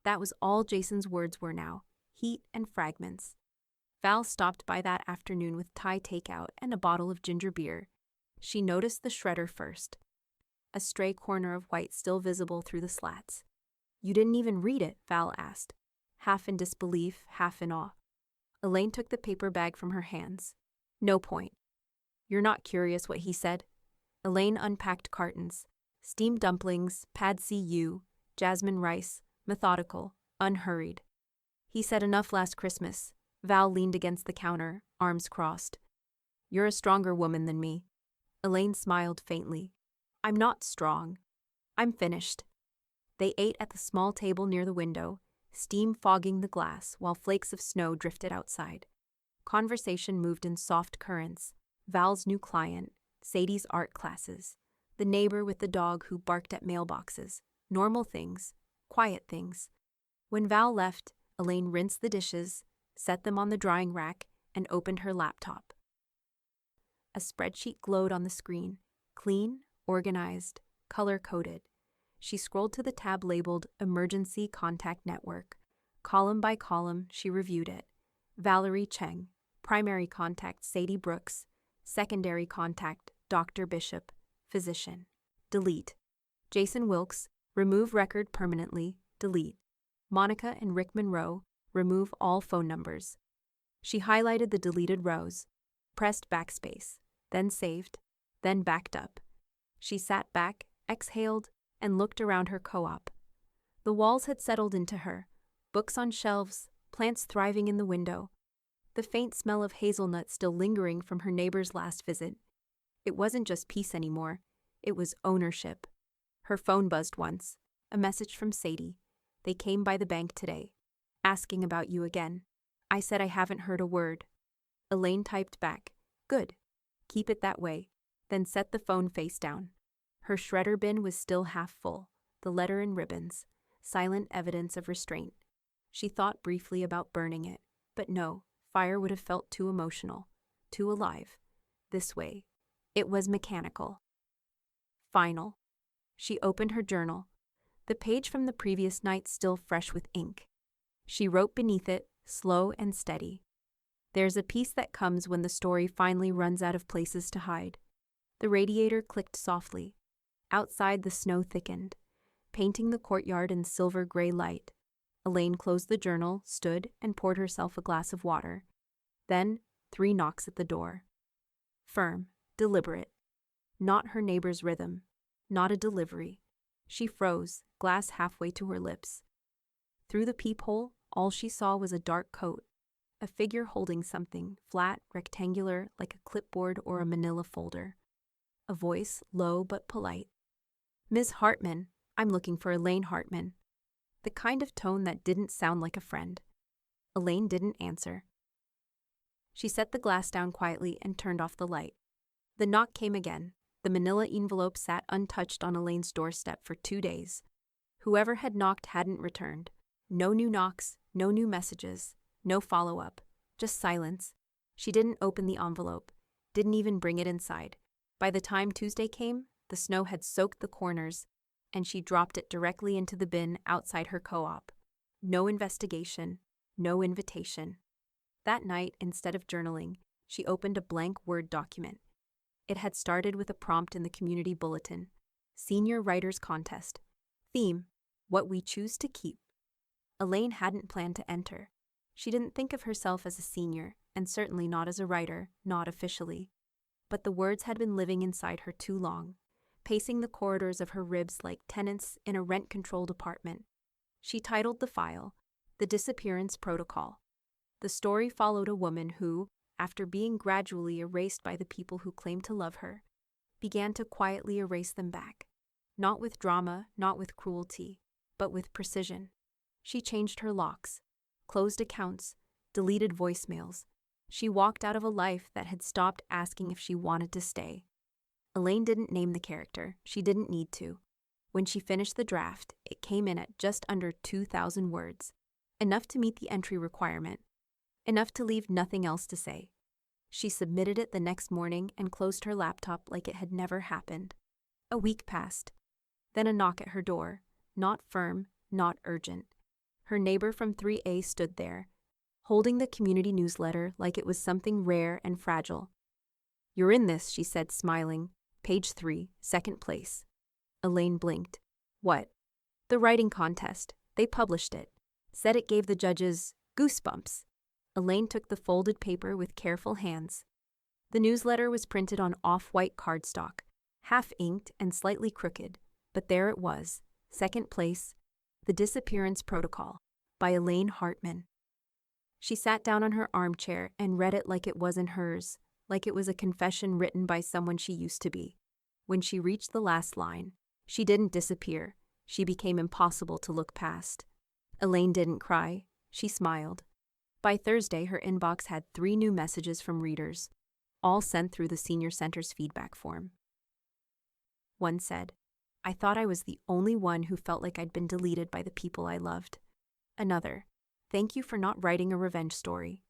That was all Jason's words were now, heat and fragments. Val stopped by that afternoon with Thai takeout and a bottle of ginger beer. She noticed the shredder first. A stray corner of white still visible through the slats. "You didn't even read it?" Val asked, half in disbelief, half in awe. Elaine took the paper bag from her hands. "No point. You're not curious what he said?" Elaine unpacked cartons. Steamed dumplings, pad see ew, jasmine rice, methodical, unhurried. "He said enough last Christmas." Val leaned against the counter, arms crossed. "You're a stronger woman than me." Elaine smiled faintly. "I'm not strong. I'm finished." They ate at the small table near the window, steam fogging the glass while flakes of snow drifted outside. Conversation moved in soft currents. Val's new client, Sadie's art classes, the neighbor with the dog who barked at mailboxes, normal things, quiet things. When Val left, Elaine rinsed the dishes, set them on the drying rack, and opened her laptop. A spreadsheet glowed on the screen, clean, organized, color-coded. She scrolled to the tab labeled Emergency Contact Network. Column by column, she reviewed it. Valerie Cheng, primary contact Sadie Brooks, secondary contact Dr. Bishop, physician. Delete. Jason Wilkes, remove record permanently, delete. Monica and Rick Monroe, remove all phone numbers. She highlighted the deleted rows, pressed backspace, then saved, then backed up. She sat back, exhaled, and looked around her co-op. The walls had settled into her, books on shelves, plants thriving in the window, the faint smell of hazelnut still lingering from her neighbor's last visit. It wasn't just peace anymore, it was ownership. Her phone buzzed once, a message from Sadie. "They came by the bank today, asking about you again. I said I haven't heard a word." Elaine typed back, "Good. Keep it that way," then set the phone face down. Her shredder bin was still half full, the letter and ribbons, silent evidence of restraint. She thought briefly about burning it, but no, fire would have felt too emotional, too alive. This way, it was mechanical. Final. She opened her journal, the page from the previous night still fresh with ink. She wrote beneath it, slow and steady. "There's a peace that comes when the story finally runs out of places to hide." The radiator clicked softly. Outside, the snow thickened, painting the courtyard in silver-gray light. Elaine closed the journal, stood, and poured herself a glass of water. Then, 3 knocks at the door. Firm, deliberate. Not her neighbor's rhythm. Not a delivery. She froze, glass halfway to her lips. Through the peephole, all she saw was a dark coat, a figure holding something, flat, rectangular, like a clipboard or a manila folder. A voice, low but polite. "Miss Hartman, I'm looking for Elaine Hartman." The kind of tone that didn't sound like a friend. Elaine didn't answer. She set the glass down quietly and turned off the light. The knock came again. The manila envelope sat untouched on Elaine's doorstep for 2 days. Whoever had knocked hadn't returned. No new knocks, no new messages, no follow-up, just silence. She didn't open the envelope, didn't even bring it inside. By the time Tuesday came, the snow had soaked the corners, and she dropped it directly into the bin outside her co-op. No investigation, no invitation. That night, instead of journaling, She opened a blank Word document. It had started with a prompt in the community bulletin. Senior Writers Contest. Theme: What we choose to keep. Elaine hadn't planned to enter. She didn't think of herself as a senior, and certainly not as a writer, not officially. But the words had been living inside her too long, pacing the corridors of her ribs like tenants in a rent-controlled apartment. She titled the file, The Disappearance Protocol. The story followed a woman who, after being gradually erased by the people who claimed to love her, began to quietly erase them back. Not with drama, not with cruelty, but with precision. She changed her locks, closed accounts, deleted voicemails. She walked out of a life that had stopped asking if she wanted to stay. Elaine didn't name the character. She didn't need to. When she finished the draft, it came in at just under 2,000 words, enough to meet the entry requirement, enough to leave nothing else to say. She submitted it the next morning and closed her laptop like it had never happened. A week passed. Then a knock at her door, not firm, not urgent. Her neighbor from 3A stood there, holding the community newsletter like it was something rare and fragile. "You're in this," she said, smiling. "Page 3, second place." Elaine blinked. "What?" "The writing contest. They published it. Said it gave the judges goosebumps." Elaine took the folded paper with careful hands. The newsletter was printed on off-white cardstock, half-inked and slightly crooked, but there it was, second place, The Disappearance Protocol, by Elaine Hartman. She sat down on her armchair and read it like it wasn't hers, like it was a confession written by someone she used to be. When she reached the last line, she didn't disappear. She became impossible to look past. Elaine didn't cry. She smiled. By Thursday, her inbox had 3 new messages from readers, all sent through the Senior Center's feedback form. One said, "I thought I was the only one who felt like I'd been deleted by the people I loved." Another, "Thank you for not writing a revenge story.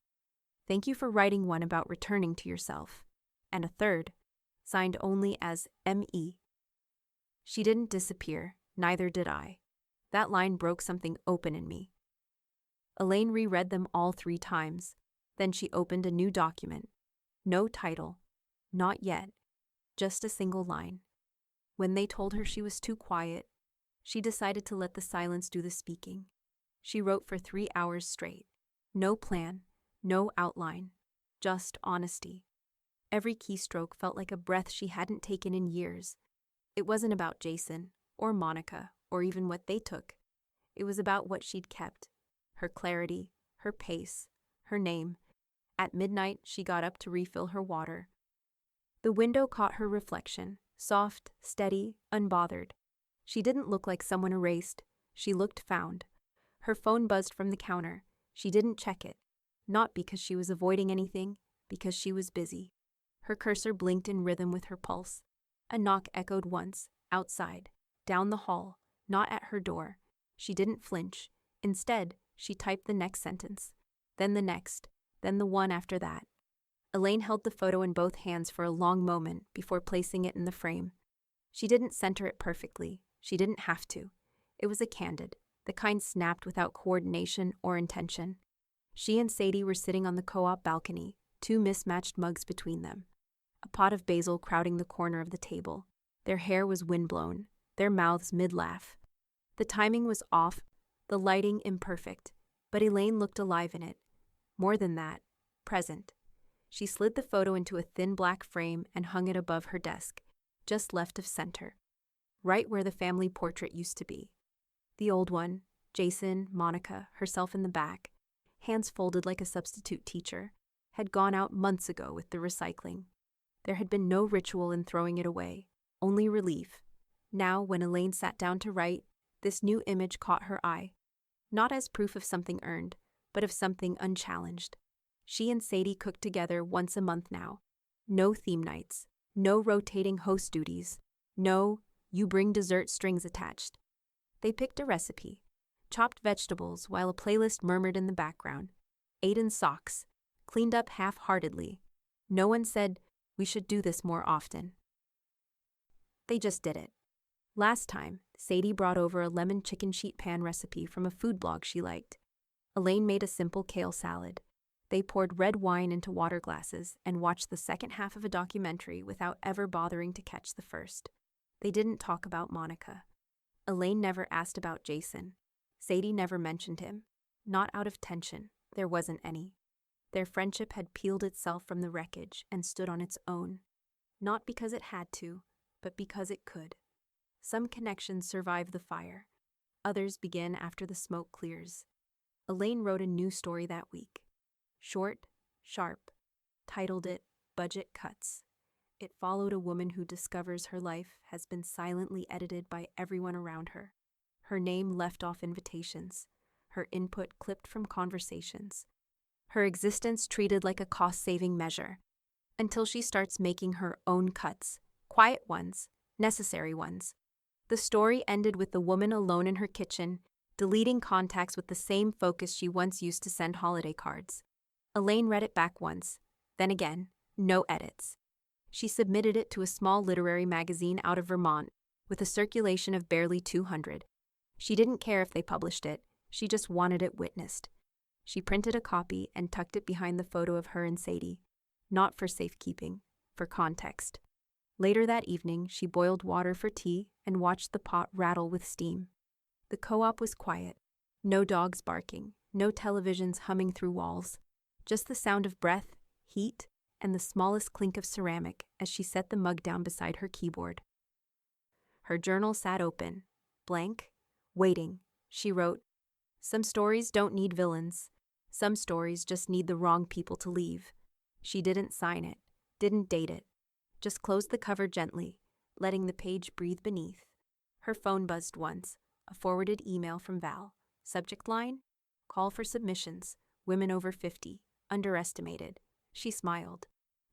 Thank you for writing one about returning to yourself." And a third, signed only as M.E. "She didn't disappear, neither did I." That line broke something open in me. Elaine reread them all 3 times. Then she opened a new document. No title. Not yet. Just a single line. When they told her she was too quiet, she decided to let the silence do the speaking. She wrote for 3 hours straight. No plan, no outline, just honesty. Every keystroke felt like a breath she hadn't taken in years. It wasn't about Jason, or Monica, or even what they took. It was about what she'd kept. Her clarity, her pace, her name. At midnight, she got up to refill her water. The window caught her reflection, soft, steady, unbothered. She didn't look like someone erased. She looked found. Her phone buzzed from the counter. She didn't check it. Not because she was avoiding anything, because she was busy. Her cursor blinked in rhythm with her pulse. A knock echoed once, outside, down the hall, not at her door. She didn't flinch. Instead, she typed the next sentence, then the next, then the one after that. Elaine held the photo in both hands for a long moment before placing it in the frame. She didn't center it perfectly. She didn't have to. It was a candid, the kind snapped without coordination or intention. She and Sadie were sitting on the co-op balcony, 2 mismatched mugs between them. A pot of basil crowding the corner of the table. Their hair was windblown, their mouths mid-laugh. The timing was off, the lighting imperfect, but Elaine looked alive in it. More than that, present. She slid the photo into a thin black frame and hung it above her desk, just left of center, right where the family portrait used to be. The old one, Jason, Monica, herself in the back, hands folded like a substitute teacher, had gone out months ago with the recycling. There had been no ritual in throwing it away, only relief. Now, when Elaine sat down to write, this new image caught her eye. Not as proof of something earned, but of something unchallenged. She and Sadie cooked together once a month now. No theme nights, no rotating host duties, no "you bring dessert" strings attached. They picked a recipe, chopped vegetables while a playlist murmured in the background, ate in socks, cleaned up half-heartedly. No one said, "We should do this more often." They just did it. Last time, Sadie brought over a lemon chicken sheet pan recipe from a food blog she liked. Elaine made a simple kale salad. They poured red wine into water glasses and watched the second half of a documentary without ever bothering to catch the first. They didn't talk about Monica. Elaine never asked about Jason. Sadie never mentioned him. Not out of tension, there wasn't any. Their friendship had peeled itself from the wreckage and stood on its own. Not because it had to, but because it could. Some connections survive the fire. Others begin after the smoke clears. Elaine wrote a new story that week. Short, sharp, titled it Budget Cuts. It followed a woman who discovers her life has been silently edited by everyone around her. Her name left off invitations, her input clipped from conversations, her existence treated like a cost-saving measure, until she starts making her own cuts, quiet ones, necessary ones. The story ended with the woman alone in her kitchen, deleting contacts with the same focus she once used to send holiday cards. Elaine read it back once, then again, no edits. She submitted it to a small literary magazine out of Vermont, with a circulation of barely 200. She didn't care if they published it, she just wanted it witnessed. She printed a copy and tucked it behind the photo of her and Sadie, not for safekeeping, for context. Later that evening, she boiled water for tea and watched the pot rattle with steam. The co-op was quiet. No dogs barking, no televisions humming through walls. Just the sound of breath, heat, and the smallest clink of ceramic as she set the mug down beside her keyboard. Her journal sat open, blank, waiting. She wrote, "Some stories don't need villains. Some stories just need the wrong people to leave." She didn't sign it, didn't date it, just closed the cover gently, letting the page breathe beneath. Her phone buzzed once, a forwarded email from Val. Subject line, "Call for submissions, women over 50, underestimated." She smiled.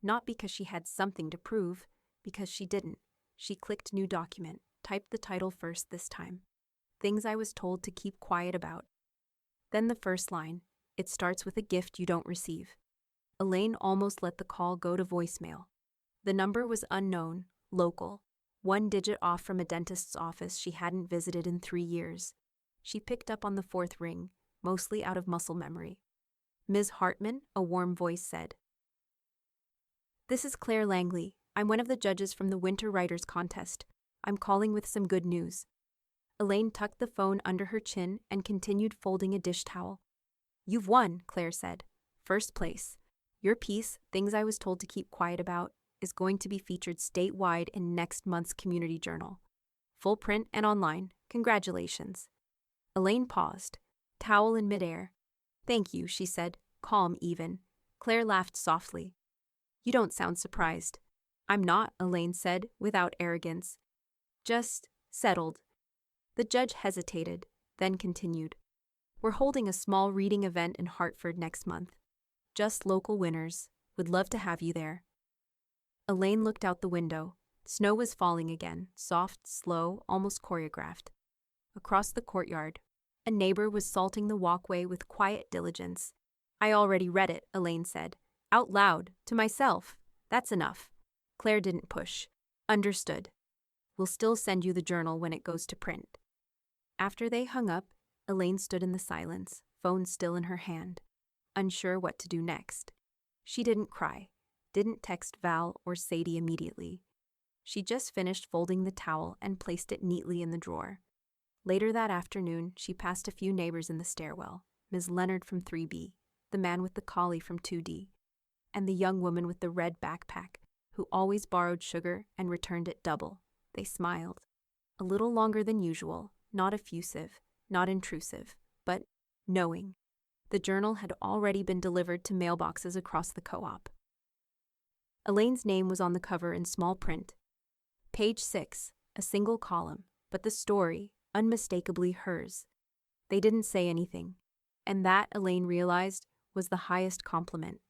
Not because she had something to prove, because she didn't. She clicked new document, typed the title first this time. Things I was told to keep quiet about. Then the first line, it starts with a gift you don't receive. Elaine almost let the call go to voicemail. The number was unknown, local, one digit off from a dentist's office she hadn't visited in 3 years. She picked up on the fourth ring, mostly out of muscle memory. "Ms. Hartman," a warm voice said. "This is Claire Langley. I'm one of the judges from the Winter Writers Contest. I'm calling with some good news." Elaine tucked the phone under her chin and continued folding a dish towel. "You've won," Claire said. "First place. Your piece, Things I Was Told to Keep Quiet About, is going to be featured statewide in next month's Community Journal. Full print and online. Congratulations." Elaine paused, towel in midair. "Thank you," she said, calm even. Claire laughed softly. "You don't sound surprised." "I'm not," Elaine said, without arrogance. "Just settled." The judge hesitated, then continued. "We're holding a small reading event in Hartford next month. Just local winners. Would love to have you there." Elaine looked out the window. Snow was falling again, soft, slow, almost choreographed. Across the courtyard, a neighbor was salting the walkway with quiet diligence. "I already read it," Elaine said. "Out loud, to myself. That's enough." Claire didn't push. "Understood. We'll still send you the journal when it goes to print." After they hung up, Elaine stood in the silence, phone still in her hand, unsure what to do next. She didn't cry, didn't text Val or Sadie immediately. She just finished folding the towel and placed it neatly in the drawer. Later that afternoon, she passed a few neighbors in the stairwell, Ms. Leonard from 3B, the man with the collie from 2D, and the young woman with the red backpack, who always borrowed sugar and returned it double. They smiled. A little longer than usual, not effusive, not intrusive, but knowing. The journal had already been delivered to mailboxes across the co-op. Elaine's name was on the cover in small print. Page 6, a single column, but the story, unmistakably hers. They didn't say anything, and that, Elaine realized, was the highest compliment.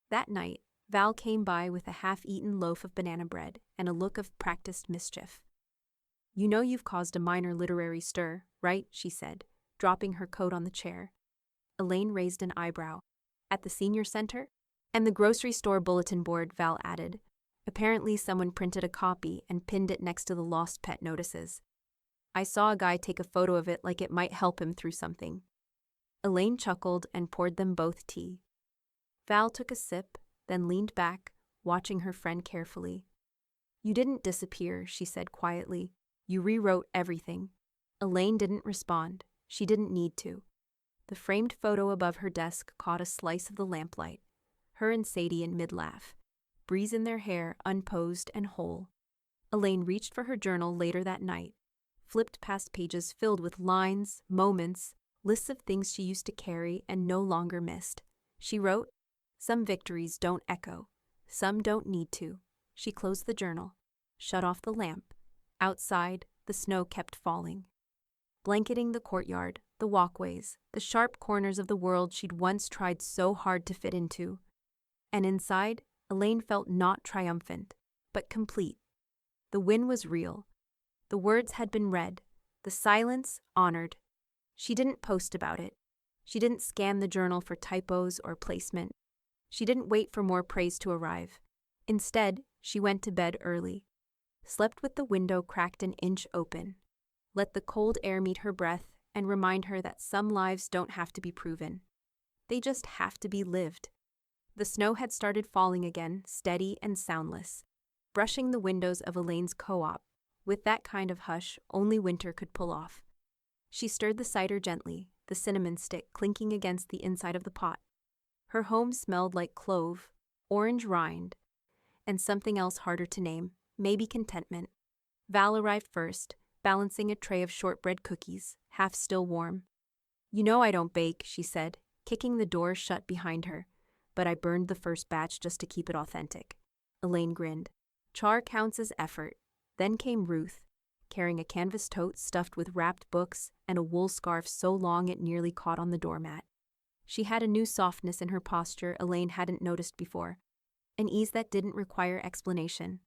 That night, Val came by with a half-eaten loaf of banana bread and a look of practiced mischief. "You know you've caused a minor literary stir, right?" she said, dropping her coat on the chair. Elaine raised an eyebrow. "At the senior center?" "And the grocery store bulletin board," Val added. "Apparently someone printed a copy and pinned it next to the lost pet notices. I saw a guy take a photo of it like it might help him through something." Elaine chuckled and poured them both tea. Val took a sip, then leaned back, watching her friend carefully. You didn't disappear, she said quietly. You rewrote everything. Elaine didn't respond. She didn't need to. The framed photo above her desk caught a slice of the lamplight. Her and Sadie in mid-laugh, breeze in their hair, unposed and whole. Elaine reached for her journal later that night, flipped past pages filled with lines, moments, lists of things she used to carry and no longer missed. She wrote, "Some victories don't echo. Some don't need to." She closed the journal, shut off the lamp. Outside, the snow kept falling, blanketing the courtyard, the walkways, the sharp corners of the world she'd once tried so hard to fit into. And inside, Elaine felt not triumphant, but complete. The win was real. The words had been read, the silence honored. She didn't post about it. She didn't scan the journal for typos or placement. She didn't wait for more praise to arrive. Instead, she went to bed early, slept with the window cracked an inch open, let the cold air meet her breath and remind her that some lives don't have to be proven. They just have to be lived. The snow had started falling again, steady and soundless, brushing the windows of Elaine's co-op, with that kind of hush only winter could pull off. She stirred the cider gently, the cinnamon stick clinking against the inside of the pot. Her home smelled like clove, orange rind, and something else harder to name, maybe contentment. Val arrived first, balancing a tray of shortbread cookies, half still warm. "You know I don't bake," she said, kicking the door shut behind her, "but I burned the first batch just to keep it authentic." Elaine grinned. Char counts as effort. Then came Ruth, carrying a canvas tote stuffed with wrapped books and a wool scarf so long it nearly caught on the doormat. She had a new softness in her posture Elaine hadn't noticed before, an ease that didn't require explanation.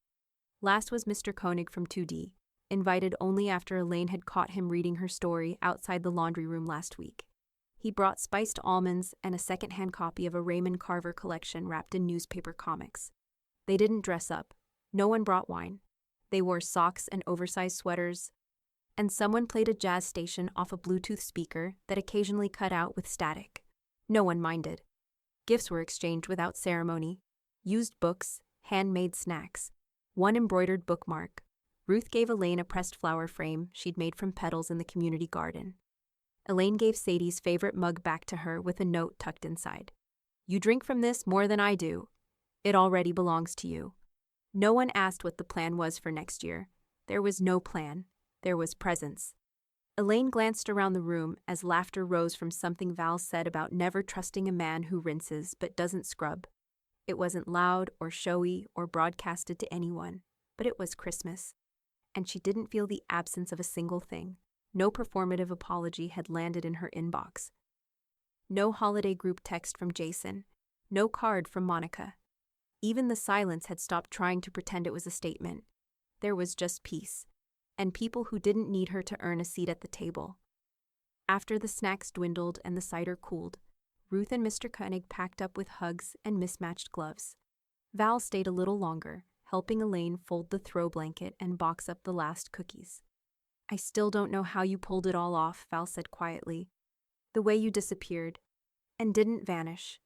Last was Mr. Koenig from 2D, invited only after Elaine had caught him reading her story outside the laundry room last week. He brought spiced almonds and a second-hand copy of a Raymond Carver collection wrapped in newspaper comics. They didn't dress up. No one brought wine. They wore socks and oversized sweaters, and someone played a jazz station off a Bluetooth speaker that occasionally cut out with static. No one minded. Gifts were exchanged without ceremony. Used books, handmade snacks, one embroidered bookmark. Ruth gave Elaine a pressed flower frame she'd made from petals in the community garden. Elaine gave Sadie's favorite mug back to her with a note tucked inside. "You drink from this more than I do. It already belongs to you." No one asked what the plan was for next year. There was no plan. There was presence. Elaine glanced around the room as laughter rose from something Val said about never trusting a man who rinses but doesn't scrub. It wasn't loud or showy or broadcasted to anyone, but it was Christmas. And she didn't feel the absence of a single thing. No performative apology had landed in her inbox. No holiday group text from Jason. No card from Monica. Even the silence had stopped trying to pretend it was a statement. There was just peace, and people who didn't need her to earn a seat at the table. After the snacks dwindled and the cider cooled, Ruth and Mr. Koenig packed up with hugs and mismatched gloves. Val stayed a little longer, helping Elaine fold the throw blanket and box up the last cookies. "I still don't know how you pulled it all off," Val said quietly. "The way you disappeared, and didn't vanish."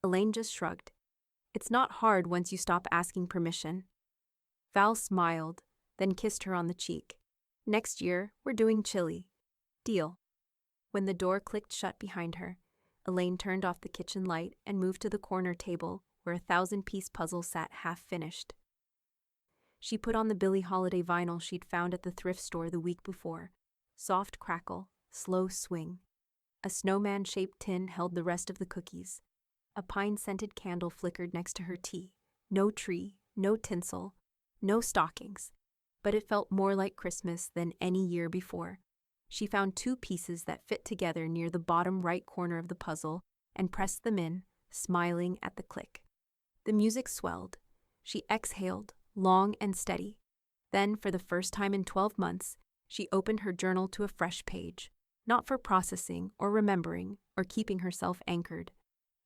Elaine just shrugged. "It's not hard once you stop asking permission." Val smiled, then kissed her on the cheek. "Next year, we're doing chili. Deal." When the door clicked shut behind her, Elaine turned off the kitchen light and moved to the corner table where a 1,000-piece puzzle sat half-finished. She put on the Billie Holiday vinyl she'd found at the thrift store the week before. Soft crackle, slow swing. A snowman-shaped tin held the rest of the cookies. A pine-scented candle flickered next to her tea. No tree, no tinsel, no stockings. But it felt more like Christmas than any year before. She found 2 pieces that fit together near the bottom right corner of the puzzle and pressed them in, smiling at the click. The music swelled. She exhaled, long and steady. Then, for the first time in 12 months, she opened her journal to a fresh page, not for processing or remembering or keeping herself anchored.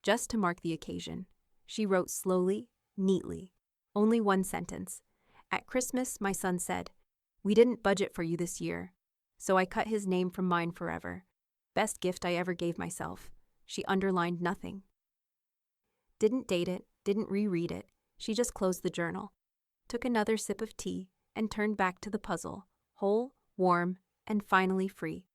Just to mark the occasion, she wrote slowly, neatly, only one sentence. "At Christmas, my son said, 'We didn't budget for you this year, so I cut his name from mine forever. Best gift I ever gave myself.'" She underlined nothing. Didn't date it, didn't reread it. She just closed the journal, took another sip of tea, and turned back to the puzzle, whole, warm, and finally free.